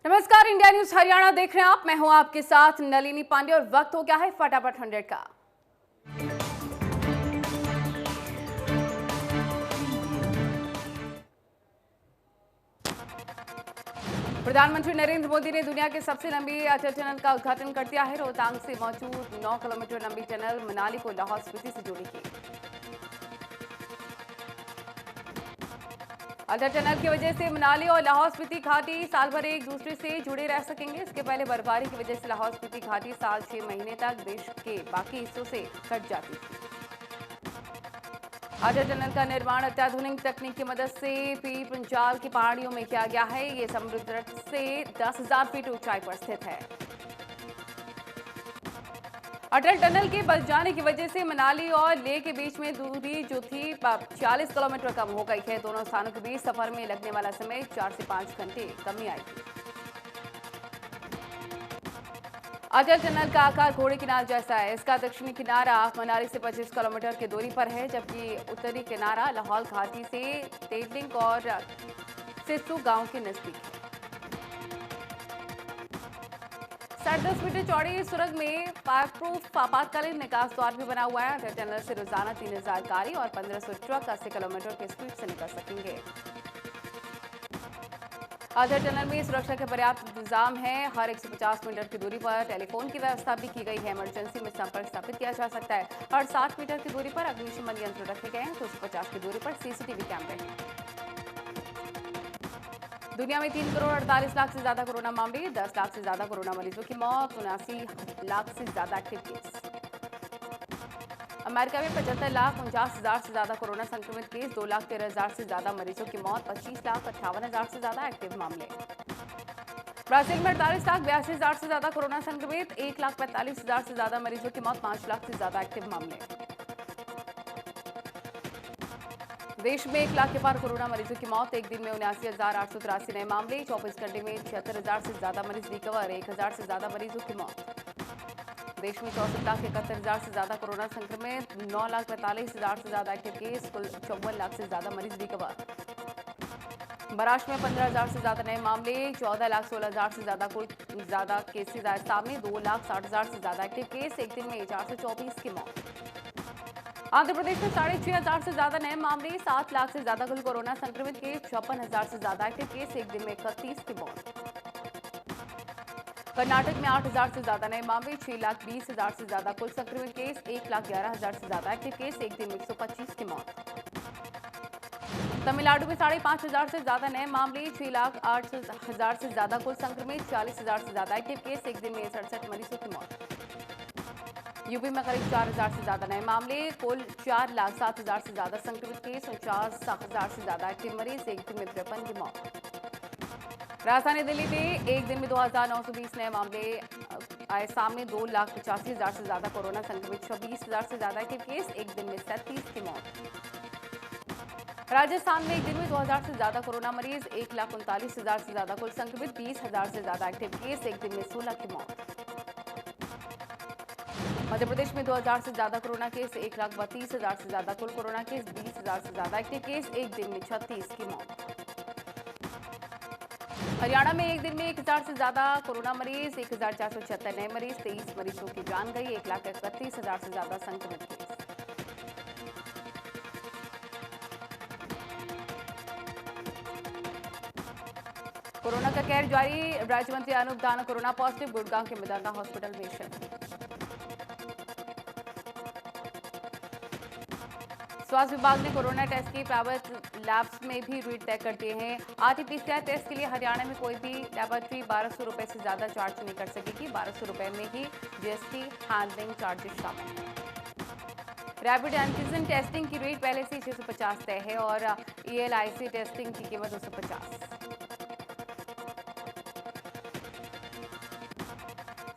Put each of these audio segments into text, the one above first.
नमस्कार, India news Haryana देख रहे हैं आप। मैं हूं आपके साथ नलिनी पांडे और वक्त हो गया है फटाफट 100 का। प्रधानमंत्री नरेंद्र मोदी ने दुनिया के सबसे लंबी अटल टनल का उद्घाटन कर दिया है। रोहतांग से मौजूद 9 किलोमीटर लंबी टनल मनाली को लाहौल स्पीति से जोड़ेगी। अटल टनल की वजह से मनाली और लाहौल स्पीति घाटी साल भर एक दूसरे से जुड़े रह सकेंगे। इसके पहले बर्फबारी की वजह से लाहौल स्पीति घाटी साल 6 महीने तक देश के बाकी हिस्सों से कट जाती थी। अटल टनल का निर्माण अत्याधुनिक तकनीक की मदद से पीर पंजाल की पहाड़ियों में किया गया है। ये समुद्र तट से 10,000 फीट ऊंचाई पर स्थित है। अटल टनल के बन जाने की वजह से मनाली और लेह के बीच में दूरी जो थी 40 किलोमीटर कम हो गई है। दोनों स्थानों के बीच सफर में लगने वाला समय 4 से 5 घंटे कमी आएगी। अटल टनल का आकार घोड़े की नाल जैसा है। इसका दक्षिणी किनारा मनाली से 25 किलोमीटर की दूरी पर है, जबकि उत्तरी किनारा लाहौल घाटी से तेडलिंग और सिस्सू गांव के नजदीक है। 10.5 मीटर चौड़ी सुरंग में फायर प्रूफ आपातकालीन निकास द्वार भी बना हुआ है। अटल टनल से रोजाना 3000 गाड़ी और 1500 ट्रक 80 किलोमीटर की स्पीड से निकल सकेंगे। अटल टनल में सुरक्षा के पर्याप्त इंतजाम है। हर 150 मीटर की दूरी पर टेलीफोन की व्यवस्था भी की गई है। इमरजेंसी में संपर्क स्थापित किया जा सकता है। हर 60 मीटर की दूरी पर अग्निशमन यंत्र रखे गए हैं। 250 की दूरी पर सीसीटीवी कैमरे हैं। दुनिया में 3 करोड़ 48 लाख से ज्यादा कोरोना मामले, 10 लाख से ज्यादा कोरोना मरीजों की मौत, 79 लाख से ज्यादा एक्टिव केस। अमेरिका में 75 लाख 49 हजार से ज्यादा कोरोना संक्रमित केस, 2 लाख 13 हजार से ज्यादा मरीजों की मौत, 25 लाख 58 हजार से ज्यादा एक्टिव मामले। ब्राजील में 48 लाख 82 हजार से ज्यादा कोरोना संक्रमित, 1 लाख 45 हजार से ज्यादा मरीजों की मौत, 5 लाख से ज्यादा एक्टिव मामले। देश में 1 लाख के पार कोरोना मरीजों की मौत, एक दिन में 79,883 नए मामले, 24 घंटे में 76,000 से ज्यादा मरीज रिकवर, 1,000 से ज्यादा मरीजों की मौत। देश में 64 लाख 71 हजार से ज्यादा कोरोना संक्रमित, 9 लाख 45 हजार से ज्यादा एक्टिव केस, कुल 54 लाख से ज्यादा मरीज रिकवर। महाराष्ट्र में 15,000 से ज्यादा नए मामले, 14 लाख 16 हजार से ज्यादा केसेज आए सामने, 2 लाख 60 हजार से ज्यादा एक्टिव केस, एक दिन में 424 की मौत। आंध्र प्रदेश में 6,500 से ज्यादा नए मामले, 7 लाख से ज्यादा कुल कोरोना संक्रमित केस, 56,000 से ज्यादा एक्टिव केस, एक दिन में 31 की मौत। कर्नाटक में 8,000 से ज्यादा नए मामले, 6 लाख 20 हजार से ज्यादा कुल संक्रमित केस, 1 लाख 11 हजार से ज्यादा एक्टिव केस, एक दिन में 125 की मौत। तमिलनाडु में 5,500 से ज्यादा नए मामले, 6 लाख 8 हजार से ज्यादा कुल संक्रमित, 40,000 से ज्यादा एक्टिव केस, एक दिन में 67 मरीजों की मौत। यूपी में करीब 4,000 से ज्यादा नए मामले, कुल 4 लाख 7 हजार से ज्यादा संक्रमित केस, 49,000 से ज्यादा एक्टिव मरीज, एक दिन में 53 की मौत। राजधानी दिल्ली में एक दिन में 2,920 नए मामले आए सामने, 2 लाख 85 हजार से ज्यादा कोरोना संक्रमित, 26 हजार से ज्यादा एक्टिव केस, एक दिन में 37 की मौत। राजस्थान में एक दिन में 2,000 से ज्यादा कोरोना मरीज, 1 लाख 39 हजार से ज्यादा कुल संक्रमित, 20,000 से ज्यादा एक्टिव केस, एक दिन में 16 की मौत। मध्य प्रदेश में 2,000 से ज्यादा कोरोना केस, 1 लाख 32 हजार से ज्यादा कुल कोरोना केस, 20,000 से ज्यादा एक्टिव केस, एक दिन में 36 की मौत। हरियाणा में एक दिन में 1,000 से ज्यादा कोरोना मरीज, 1,476 नए मरीज, 23 मरीजों की जान गई, 1 लाख 31 हजार से ज्यादा संक्रमित केस। कोरोना का कहर जारी, राज्य मंत्री अनूप दाना कोरोना पॉजिटिव, गुड़गांव के मेदांता हॉस्पिटल में शिफ्ट। स्वास्थ्य विभाग ने कोरोना टेस्ट की प्राइवेट लैब्स में भी रेट तय कर दिए हैं। आरटी-पीसीआर टेस्ट के लिए हरियाणा में कोई भी लैबोरेटरी 1,200 रुपए से ज्यादा चार्ज नहीं कर सकेगी। 1,200 रुपए में ही जीएसटी हैंडलिंग चार्जेस शामिल हैं। रैपिड एंटीजन टेस्टिंग की रेट पहले से 650 तय है और ईएलआईसी टेस्टिंग की कीमत 250।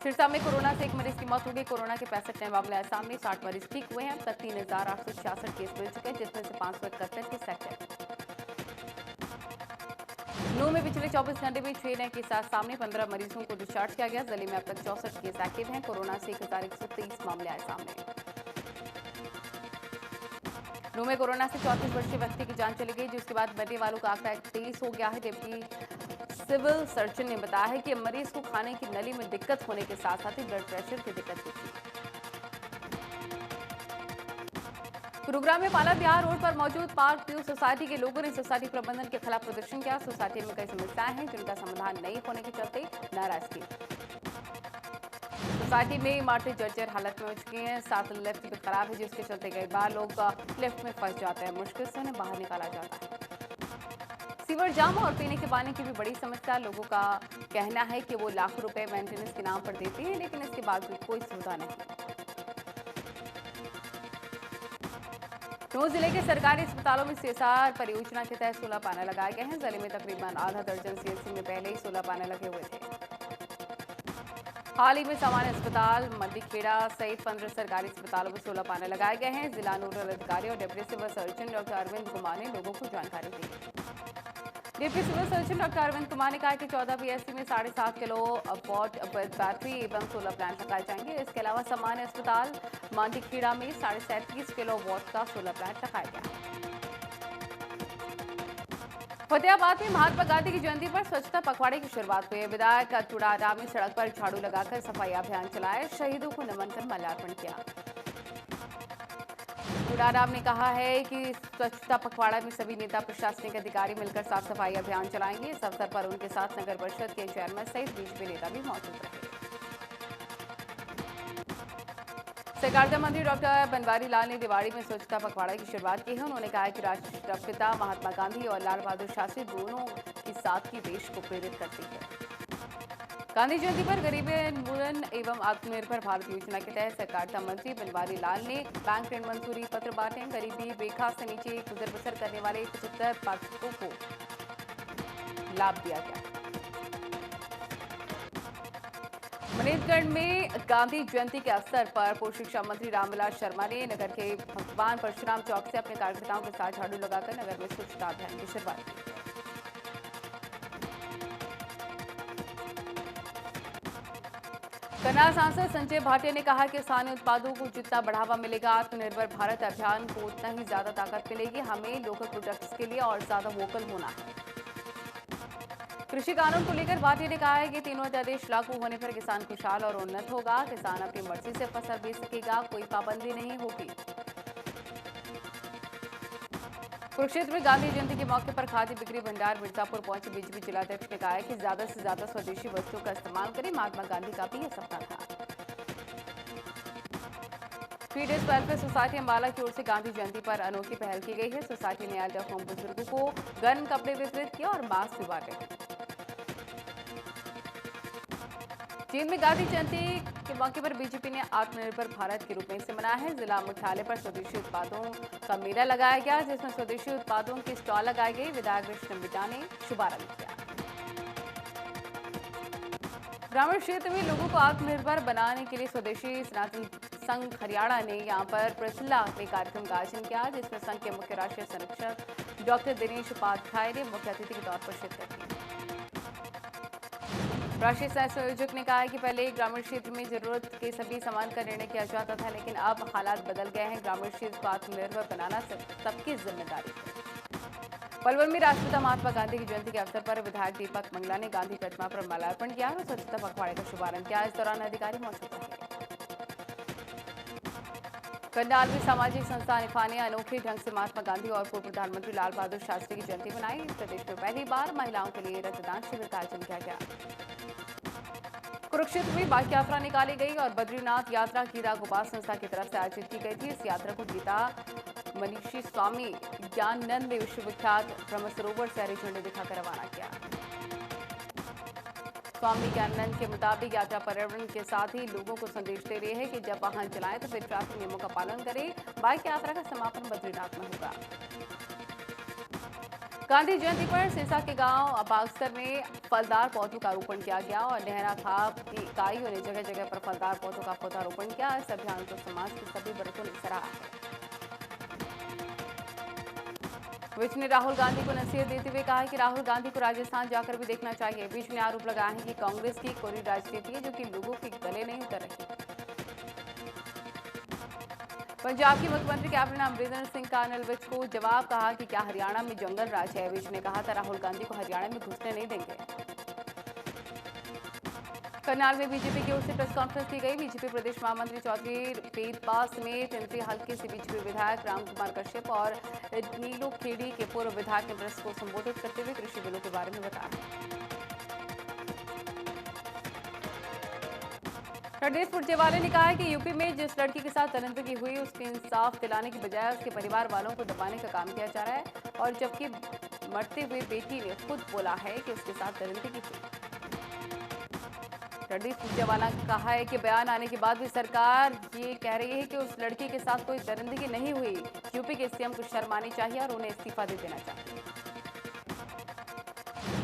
सिरसा में कोरोना से एक मरीज की मौत हो गई। कोरोना के 65 नए मामले आए सामने, 60 मरीज ठीक हुए हैं। अब तक 3,866 केस मिल चुके हैं, जिसमें से 571 के सेक्टर। नूह में पिछले 24 घंटे में 6 नए केस आए सामने, 15 मरीजों को डिस्चार्ज किया गया। जिले में अब तक 64 केस एक्टिव हैं। कोरोना से 1,123 मामले आए सामने। नूह में कोरोना से 34 वर्षीय व्यक्ति की जान चली गई, जिसके बाद मरने वालों का आंकड़ा 23 हो गया है, जबकि सिविल सर्जन ने बताया है कि मरीज को खाने की नली में दिक्कत होने के साथ साथ ही ब्लड प्रेशर की दिक्कत भी थी। गुरुग्राम में पाला बिहार रोड पर मौजूद पार्क व्यू सोसाइटी के लोगों ने सोसाइटी प्रबंधन के खिलाफ प्रदर्शन किया। सोसाइटी में कई समस्याएं हैं जिनका समाधान नहीं होने के चलते नाराजगी। सोसाइटी में इमारतें जर्जर हालत में हो चुकी हैं, साथ लिफ्ट भी खराब है जिसके चलते कई बार लोग लिफ्ट में फंस जाते हैं, मुश्किल से उन्हें बाहर निकाला जाता है। सीवर जाम और पीने के पानी की भी बड़ी समस्या। लोगों का कहना है कि वो लाखों रुपए मेंटेनेंस के नाम पर देते हैं लेकिन इसके बावजूद कोई सुविधा नहीं। नौ जिले के सरकारी अस्पतालों में सीएसआर परियोजना के तहत 16 पैनल लगाए गए हैं। जिले में तकरीबन आधा दर्जन सीएचसी में पहले ही 16 पैनल लगे हुए थे। हाल ही में सामान्य अस्पताल मंडीखेड़ा सहित 15 सरकारी अस्पतालों में 16 पैनल लगाए गए हैं। जिला नोडल अधिकारी और deputy civil surgeon doctor Arvind Kumar ने लोगों को जानकारी दी। Deputy civil surgeon doctor Arvind Kumar ने कहा कि 14 पीएससी में 7.5 किलो वॉट बैटरी एवं 16 प्लांट लगाए जाएंगे। इसके अलावा सामान्य अस्पताल मंडीखेड़ा में 37.5 किलो वॉट का 16 प्लांट लगाया गया। फतेहाबाद में महात्मा गांधी की जयंती पर स्वच्छता पखवाड़े की शुरुआत हुई। विधायक तुड़ाराम ने सड़क पर झाड़ू लगाकर सफाई अभियान चलाया, शहीदों को नमन कर माल्यार्पण किया। तुड़ाराम ने कहा है कि स्वच्छता पखवाड़ा में सभी नेता प्रशासनिक अधिकारी मिलकर साफ सफाई अभियान चलाएंगे। इस अवसर पर उनके साथ नगर परिषद के चेयरमैन सहित बीजेपी नेता भी मौजूद रहे। सहकारिता मंत्री डॉक्टर बनवारी लाल ने दिवाड़ी में स्वच्छता पखवाड़ा की शुरुआत की है। उन्होंने कहा कि राष्ट्रपिता महात्मा गांधी और लाल बहादुर शास्त्री दोनों की सादगी देश को प्रेरित करती है। गांधी जयंती पर गरीबी उन्मूलन एवं आत्मनिर्भर भारत योजना के तहत सहकारिता मंत्री बनवारी लाल ने बैंक ऋण मंजूरी पत्र बांटे। गरीबी रेखा से नीचे गुजर बसर करने वाले 75 पात्रों को लाभ दिया गया। मनेरगढ़ में गांधी जयंती के अवसर पर पूर्व शिक्षा मंत्री रामविलास शर्मा ने नगर के भगवान परशुराम चौक से अपने कार्यकर्ताओं के साथ झाड़ू लगाकर नगर में स्वच्छता अभियान की शुरुआत की। करनाल सांसद संजय भाटिया ने कहा कि स्थानीय उत्पादों को जितना बढ़ावा मिलेगा, आत्मनिर्भर भारत अभियान को उतना ही ज्यादा ताकत मिलेगी। हमें लोकल प्रोडक्ट्स के लिए और ज्यादा वोकल होना है। कृषि कानून को लेकर भाटिया ने कहा है कि तीनों अध्यादेश लागू होने पर किसान खुशहाल और उन्नत होगा। किसान अपनी मर्जी से फसल बेच सकेगा, कोई पाबंदी नहीं होगी। कुरुक्षेत्र में गांधी जयंती के मौके पर खाद्य बिक्री भंडार मिर्जापुर पहुंचे बीजेपी जिलाध्यक्ष ने कहा है कि ज्यादा से ज्यादा स्वदेशी वस्तुओं का इस्तेमाल करें। महात्मा गांधी का भी यह सपना था। फीडर्स वेलफेयर सोसाइटी अंबाला की ओर से गांधी जयंती पर अनोखी पहल की गई है। सोसाइटी ने एल्डर होम बुजुर्गों को गर्म कपड़े वितरित किए और मास्क भी बांटे। चीन में गांधी जयंती के मौके पर बीजेपी ने आत्मनिर्भर भारत के रूप में इसे मनाया है। जिला मुख्यालय पर स्वदेशी उत्पादों का मेला लगाया गया जिसमें स्वदेशी उत्पादों की स्टॉल लगाई गई। विधायक कृष्ण बिटा ने शुभारंभ किया। ग्रामीण क्षेत्र में लोगों को आत्मनिर्भर बनाने के लिए स्वदेशी सनातन संघ हरियाणा ने यहां पर प्रसिल्ला में कार्यक्रम का आयोजन किया जिसमें संघ के मुख्य राष्ट्रीय संरक्षक डॉक्टर दिनेश उपाध्याय ने मुख्य अतिथि के तौर पर शिरकत की। राष्ट्रीय सह संयोजक ने कहा है कि पहले ग्रामीण क्षेत्र में जरूरत के सभी सामान का निर्णय किया जाता था लेकिन अब हालात बदल गए हैं। ग्रामीण क्षेत्र को आत्मनिर्भर बनाना सबकी जिम्मेदारी है। पलवल में राष्ट्रपिता महात्मा गांधी की जयंती के अवसर पर विधायक दीपक मंगला ने गांधी प्रतिमा पर माल्यार्पण किया और स्वच्छता पखवाड़े का शुभारंभ किया। इस दौरान अधिकारी मौजूद रहे। करनाल में सामाजिक संस्था निफा ने अनोखे ढंग से महात्मा गांधी और पूर्व प्रधानमंत्री लाल बहादुर शास्त्री की जयंती मनाई। प्रदेश में पहली बार महिलाओं के लिए रक्तदान शिविर का आयोजन किया गया। कुरुक्षेत्र में बाइक यात्रा निकाली गई और बद्रीनाथ यात्रा गीता गोपाल संस्था की तरफ से आयोजित की गई थी। इस यात्रा को गीता मनीषी स्वामी ज्ञानानंद विश्वविख्यात ब्रह्म सरोवर से हरी झंडी दिखाकर रवाना किया। स्वामी ज्ञानानंद के मुताबिक यात्रा पर्यावरण के साथ ही लोगों को संदेश दे रही है कि जब वाहन चलाएं तो फिर ट्रैफिक नियमों का पालन करें। बाइक यात्रा का समापन बद्रीनाथ में होगा। गांधी जयंती पर सिरसा के गांव बागसर में फलदार पौधों का रोपण किया गया और नेहरा खाप की इकाइयों ने जगह जगह पर फलदार पौधों का पौधारोपण किया। इस अभियान को समाज के सभी वर्गों ने सराहा है। विज ने राहुल गांधी को नसीहत देते हुए कहा कि राहुल गांधी को राजस्थान जाकर भी देखना चाहिए। विज ने आरोप लगाया है कि कांग्रेस की कोरी राजनीति है जो कि लोगों के गले नहीं उतर रही। पंजाब के मुख्यमंत्री कैप्टन अमरिंदर सिंह का अनिल विज को जवाब, कहा कि क्या हरियाणा में जंगल राज है। विज ने कहा था राहुल गांधी को हरियाणा में घुसने नहीं देंगे। करनाल में बीजेपी की ओर से प्रेस कॉन्फ्रेंस की गई। बीजेपी प्रदेश महामंत्री चौधरी वेदपाल समेत इंद्री हल्के से बीजेपी विधायक राम कुमार कश्यप और नीलो खेड़ी के पूर्व विधायक ने प्रेस को संबोधित करते हुए कृषि बिलों के बारे में बताया। रणदीप सुरजेवाला ने कहा है कि यूपी में जिस लड़की के साथ दरिंदगी हुई उसके इंसाफ दिलाने की बजाय उसके परिवार वालों को दबाने का काम किया जा रहा है, और जबकि मरते हुए बेटी ने खुद बोला है कि उसके साथ दरिंदगी हुई। रणदीप सुरजेवाला ने कहा है कि बयान आने के बाद भी सरकार ये कह रही है कि उस लड़की के साथ कोई दरिंदगी नहीं हुई। यूपी के सीएम को शर्म आनी चाहिए और उन्हें इस्तीफा दे देना चाहिए।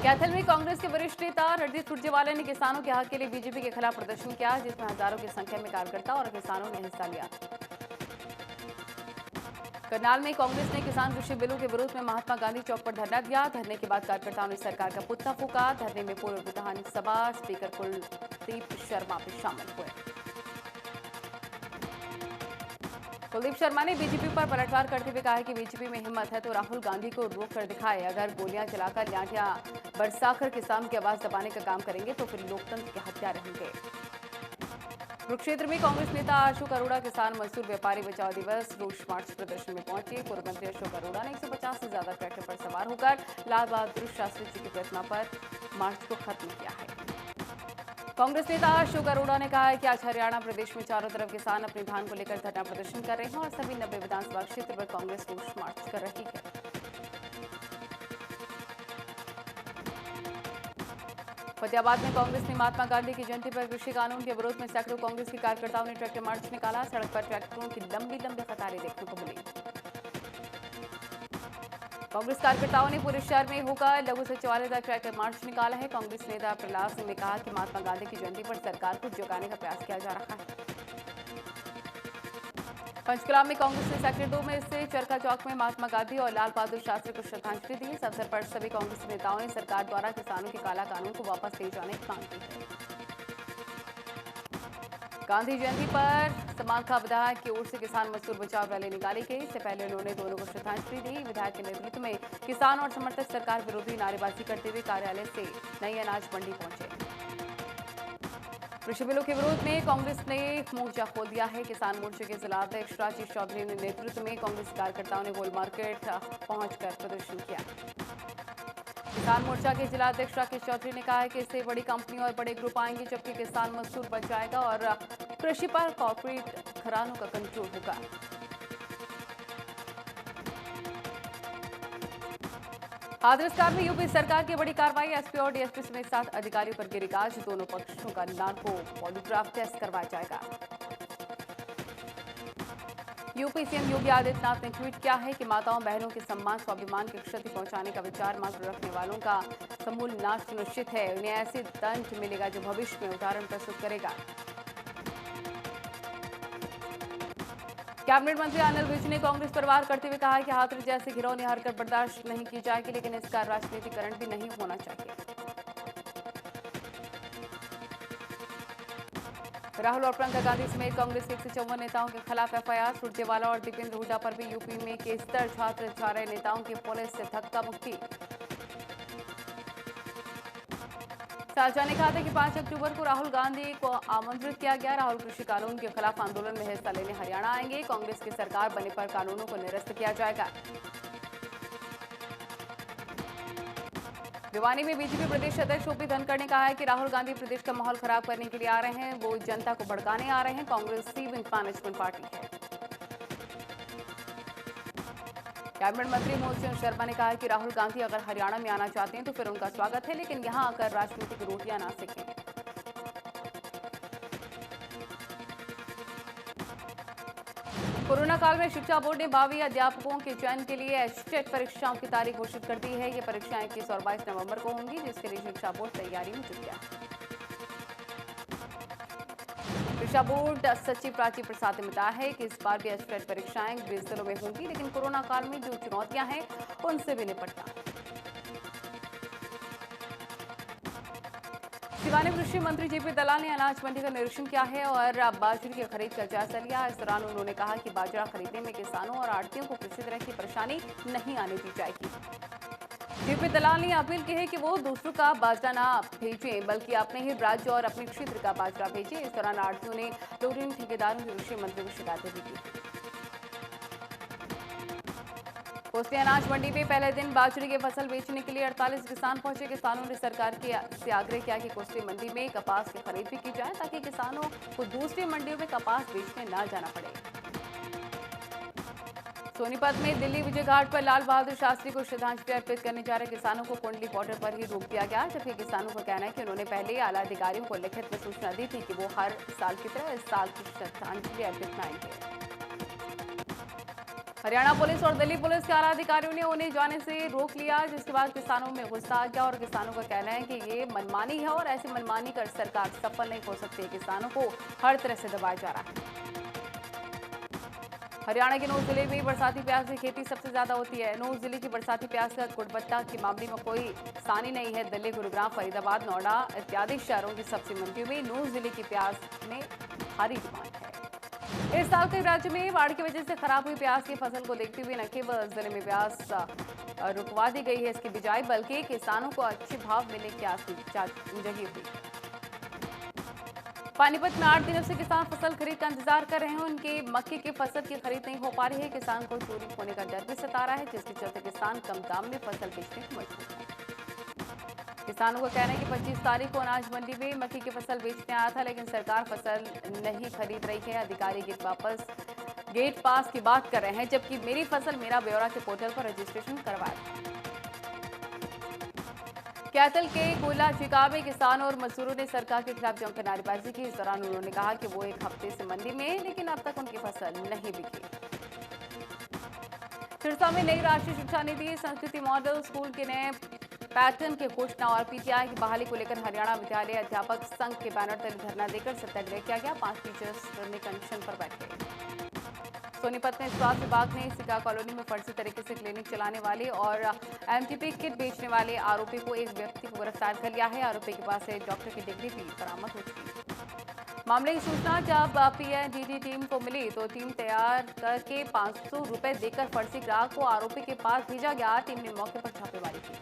कैथल में कांग्रेस के वरिष्ठ नेता रणदीप सुरजेवाला ने किसानों के हक के लिए बीजेपी के खिलाफ प्रदर्शन किया, जिसमें हजारों की संख्या में कार्यकर्ता और किसानों ने हिस्सा लिया। करनाल में कांग्रेस ने किसान कृषि बिलों के विरोध में महात्मा गांधी चौक पर धरना दिया। धरने के बाद कार्यकर्ताओं ने सरकार का पुतला फूंका। धरने में पूर्व विधानसभा स्पीकर कुलदीप शर्मा भी शामिल हुए। कुलदीप शर्मा ने बीजेपी पर पलटवार करते हुए कहा है कि बीजेपी में हिम्मत है तो राहुल गांधी को रोक कर दिखाए। अगर गोलियां चलाकर लाठियां बरसाकर किसानों की आवाज दबाने का काम करेंगे तो फिर लोकतंत्र के हत्यारे होंगे। कुरुक्षेत्र में कांग्रेस नेता अशोक अरोड़ा किसान मजदूर व्यापारी बचाओ दिवस रोष मार्च प्रदर्शन में पहुंचे। पूर्व मंत्री अशोक अरोड़ा ने 150 से ज्यादा ट्रैक्टर पर सवार होकर लाल बहादुर शास्त्री जी की प्रतिमा पर मार्च को खत्म किया है। कांग्रेस नेता अशोक अरोड़ा ने कहा है कि आज हरियाणा प्रदेश में चारों तरफ किसान अपने धान को लेकर धरना प्रदर्शन कर रहे हैं और सभी 90 विधानसभा क्षेत्र पर कांग्रेस रोष मार्च कर रही है। फतेहाबाद में कांग्रेस ने महात्मा गांधी की जयंती पर कृषि कानून के विरोध में सैकड़ों कांग्रेस के कार्यकर्ताओं ने ट्रैक्टर मार्च निकाला। सड़क पर ट्रैक्टरों की लंबी लंबी कतारें देखने को मिली। कांग्रेस कार्यकर्ताओं ने पूरे शहर में होकर लघु सचिवालय तक ट्रैक्टर मार्च निकाला है। कांग्रेस नेता प्रहलाद सिंह ने कहा कि महात्मा गांधी की जयंती पर सरकार को जगाने का प्रयास किया जा रहा है। पंचकुला में कांग्रेस ने सेक्टर 2 में स्थित चरखा चौक में महात्मा गांधी और लाल बहादुर शास्त्री को श्रद्धांजलि दी। इस अवसर पर सभी कांग्रेस नेताओं ने सरकार द्वारा किसानों के काला कानून को वापस ले जाने की मांग की है। गांधी जयंती पर समाखा विधायक की ओर से किसान मजदूर बचाव रैली निकाली गई। इससे पहले उन्होंने दोनों को श्रद्धांजलि दी। विधायक के नेतृत्व में किसान और समर्थक सरकार विरोधी नारेबाजी करते हुए कार्यालय से नई अनाज मंडी पहुंचे। कृषि बिलों के विरोध में कांग्रेस ने मोर्चा खोल दिया है। किसान मोर्चे के जिला अध्यक्ष राजेश चौधरी ने नेतृत्व में कांग्रेस कार्यकर्ताओं ने गोल मार्केट पहुंचकर प्रदर्शन किया। किसान मोर्चा के जिला अध्यक्ष राकेश चौधरी ने कहा है कि इससे बड़ी कंपनी और बड़े ग्रुप आएंगे, जबकि किसान मजदूर बच जाएगा और कृषि पर कॉर्पोरेट घरानों का कंट्रोल होगा। हाथरस कार में यूपी सरकार की बड़ी कार्रवाई। एसपी और डीएसपी समेत 7 अधिकारियों पर गिरी गाज। दोनों पक्षों का नार्को पॉलीग्राफ टेस्ट करवाया जाएगा। यूपी सीएम योगी आदित्यनाथ ने ट्वीट किया है कि माताओं बहनों के सम्मान स्वाभिमान की क्षति पहुंचाने का विचार मात्र रखने वालों का समूल नाश सुनिश्चित है। उन्हें ऐसे दंड मिलेगा जो भविष्य में उदाहरण प्रस्तुत करेगा। कैबिनेट मंत्री अनिल विज ने कांग्रेस पर वार करते हुए कहा है कि हाथरस जैसे घिनौनी हरकत बर्दाश्त नहीं की जाएगी, लेकिन इसका राजनीतिकरण भी नहीं होना चाहिए। राहुल और प्रियंका गांधी समेत कांग्रेस के 154 नेताओं के खिलाफ एफआईआर। सुरजेवाला और दीपेंद्र हुड्डा पर भी यूपी में केस दर्ज। हाथरस जा रहे नेताओं की पुलिस से धक्का मुक्की। साझा ने कहा था कि 5 अक्टूबर को राहुल गांधी को आमंत्रित किया गया। राहुल कृषि कानून के खिलाफ आंदोलन में हिस्सा लेने हरियाणा आएंगे। कांग्रेस की सरकार बनने पर कानूनों को निरस्त किया जाएगा। भिवानी में बीजेपी प्रदेश अध्यक्ष ओपी धनखड़ ने कहा है कि राहुल गांधी प्रदेश का माहौल खराब करने के लिए आ रहे हैं। वो जनता को भड़काने आ रहे हैं। कांग्रेस सीविंग मैनेजमेंट पार्टी है। कैबिनेट मंत्री मनोज सिंह शर्मा ने कहा है कि राहुल गांधी अगर हरियाणा में आना चाहते हैं तो फिर उनका स्वागत है, लेकिन यहां आकर राजनीतिक रोटियां ना सेकें। कोरोना काल में शिक्षा बोर्ड ने 22 अध्यापकों के चयन के लिए एचटेट परीक्षाओं की तारीख घोषित कर दी है। ये परीक्षाएं 21 और 22 नवंबर को होंगी, जिसके लिए शिक्षा बोर्ड तैयारी में जुट गया है। शिक्षा बोर्ड सचिव प्राची प्रसाद ने बताया है कि इस बार भी एचटेट परीक्षाएं 20 जिलों में होंगी, लेकिन कोरोना काल में जो चुनौतियां हैं उनसे भी निपटना। सिवानी कृषि मंत्री जेपी दलाल ने अनाज मंडी का निरीक्षण किया है और बाजरे की खरीद का जायजा लिया। इस दौरान उन्होंने कहा कि बाजरा खरीदने में किसानों और आढ़तियों को किसी तरह की परेशानी नहीं आने दी जाएगी। यूपी दलाल ने अपील की है कि वो दूसरों का बाजरा ना भेजें, बल्कि अपने ही राज्य और अपने क्षेत्र का बाजरा भेजें। इस दौरान आढ़तियों ने लोडिंग ठेकेदारों की कृषि मंत्री को शिकायतें भी की। कोसली अनाज मंडी में पहले दिन बाजरे की फसल बेचने के लिए 48 किसान पहुंचे। किसानों ने सरकार से आग्रह किया कि कोसली मंडी में कपास की खरीद भी की जाए, ताकि किसानों को दूसरी मंडियों में कपास बेचने न जाना पड़े। सोनीपत में दिल्ली विजय घाट पर लाल बहादुर शास्त्री को श्रद्धांजलि अर्पित करने जा रहे किसानों को कुंडली बॉर्डर पर ही रोक दिया गया, जबकि किसानों का कहना है कि उन्होंने पहले ही आला अधिकारियों को लिखित में सूचना दी थी कि वो हर साल की तरह इस साल की श्रद्धांजलि अर्पित कराएंगे। हरियाणा पुलिस और दिल्ली पुलिस के आला अधिकारियों ने उन्हें जाने से रोक लिया, जिसके बाद किसानों में गुस्सा आ गया और किसानों का कहना है कि ये मनमानी है और ऐसी मनमानी कर सरकार सफल नहीं हो सकती है। किसानों को हर तरह से दबाया जा रहा है। हरियाणा के नूह जिले में बरसाती प्याज की खेती सबसे ज्यादा होती है। नूह जिले की बरसाती प्याज का गुणवत्ता के मामले में कोई सानी नहीं है। दिल्ली, गुरुग्राम, फरीदाबाद, नोएडा इत्यादि शहरों की सब्जी मंडियों में नूह जिले की प्याज में भारी डिमांड है। इस साल कई राज्य में बाढ़ की वजह से खराब हुई प्याज की फसल को देखते हुए न केवल जिले में प्याज रुकवा दी गई है इसकी बिजाई, बल्कि किसानों को अच्छे भाव मिलने की आस जगी हुई। पानीपत में 8 दिनों से किसान फसल खरीद का इंतजार कर रहे हैं। उनके मक्के की फसल की खरीद नहीं हो पा रही है। किसान को चोरी होने का डर भी सता रहा है, जिसके चलते किसान कम दाम में फसल बेचने को मजबूर है। किसानों का कहना है कि 25 तारीख को अनाज मंडी में मक्के की फसल बेचने आया था, लेकिन सरकार फसल नहीं खरीद रही है। अधिकारी गेट पास की बात कर रहे हैं, जबकि मेरी फसल मेरा ब्यौरा के पोर्टल पर रजिस्ट्रेशन करवाया। कैथल के कोयला चिका में किसान और मजदूरों ने सरकार के खिलाफ जमकर नारेबाजी की। इस दौरान उन्होंने कहा कि वो एक हफ्ते से मंडी में हैं, लेकिन अब तक उनकी फसल नहीं बिकी। सिरसा में नई राष्ट्रीय शिक्षा नीति संस्कृति मॉडल स्कूल के नए पैटर्न की घोषणा और पीटीआई की बहाली को लेकर हरियाणा विद्यालय अध्यापक संघ के बैनर तले धरना देकर सत्याग्रह किया गया। 5 टीचर्स ने अनशन पर बैठे। सोनीपत में स्वास्थ्य विभाग ने सिका कॉलोनी में फर्जी तरीके से क्लिनिक चलाने वाले और एमटीपी किट बेचने वाले आरोपी को एक व्यक्ति को गिरफ्तार कर लिया है। आरोपी के पास से डॉक्टर की डिग्री भी बरामद हो चुकी है। मामले की सूचना जब पीएनडीटी टीम को मिली तो टीम तैयार करके 500 रुपए देकर फर्जी ग्राहक को आरोपी के पास भेजा गया। टीम ने मौके पर छापेमारी की।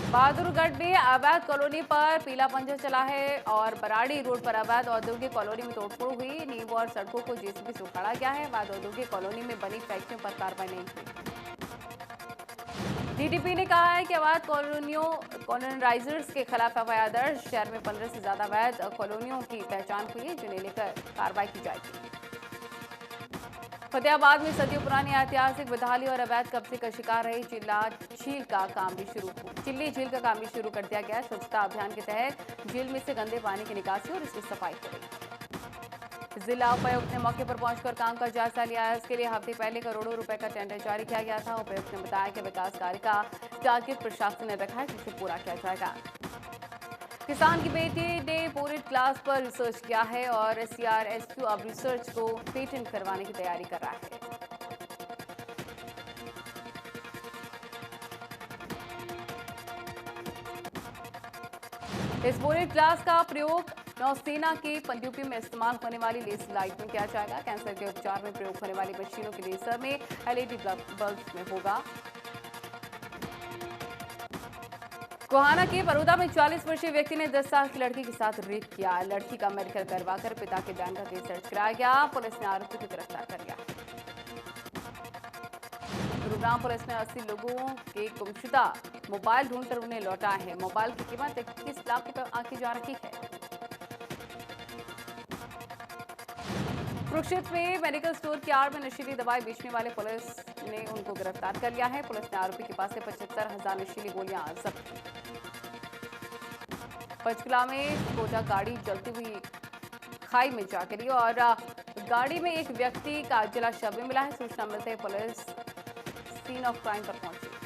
बहादुरगढ़ में अवैध कॉलोनी पर पीला पंजा चला है और बराड़ी रोड पर अवैध औद्योगिक कॉलोनी में तोड़फोड़ हुई। नींव और सड़कों को जेसीबी से उखाड़ा गया है। अवैध औद्योगिक कॉलोनी में बनी फैक्ट्रियों पर कार्रवाई नहीं हुई। डीडीपी ने कहा है कि अवैध कॉलोनाइजर्स के खिलाफ एफआईआर दर्ज। शहर में 15 से ज्यादा अवैध कॉलोनियों की पहचान हुई है, जिन्हें लेकर कार्रवाई की जाएगी। फतेहाबाद में सदियों पुरानी ऐतिहासिक बदहाली और अवैध कब्जे का शिकार रही चिल्ली झील का काम भी शुरू कर दिया गया है। स्वच्छता अभियान के तहत झील में से गंदे पानी की निकासी और इसकी सफाई हो रही। जिला उपायुक्त ने मौके पर पहुंचकर काम का जायजा लिया है। इसके लिए हफ्ते पहले करोड़ों रुपए का टेंडर जारी किया गया था। उपायुक्त ने बताया कि विकास कार्य का टारगेट प्रशासन ने रखा है, जिसे पूरा किया जाएगा। किसान की बेटी ने बोरेट क्लास पर रिसर्च किया है और सीआरएसक्यू अब रिसर्च को पेटेंट करवाने की तैयारी कर रहा है। इस बोरेट ग्लास का प्रयोग नौसेना के पनडुब्बी में इस्तेमाल होने वाली लेजर लाइट में किया जाएगा। कैंसर के उपचार में प्रयोग होने वाली मशीनों के लेजर में एलईडी बल्ब में होगा। गोहाना के बड़ौदा में 40 वर्षीय व्यक्ति ने 10 साल की लड़की के साथ रेप किया। लड़की का मेडिकल करवाकर पिता के बयान का केस दर्ज कराया गया। पुलिस ने आरोपी को गिरफ्तार कर लिया। गुरुग्राम पुलिस ने 80 लोगों के गुमशुदा मोबाइल ढूंढकर उन्हें लौटा है। मोबाइल की कीमत 21 लाख रुपए आंकी जा रही है। कुरुक्षेत्र में मेडिकल स्टोर की आड़ में नशीली दवाई बेचने वाले पुलिस ने उनको गिरफ्तार कर लिया है। पुलिस ने आरोपी के पास से 75,000 नशीली गोलियां जब्त की। पंचकुला में कोटा गाड़ी जलती हुई खाई में जा गिरी और गाड़ी में एक व्यक्ति का जला शव मिला है। सूचना मिलते ही पुलिस सीन ऑफ क्राइम पर पहुंची।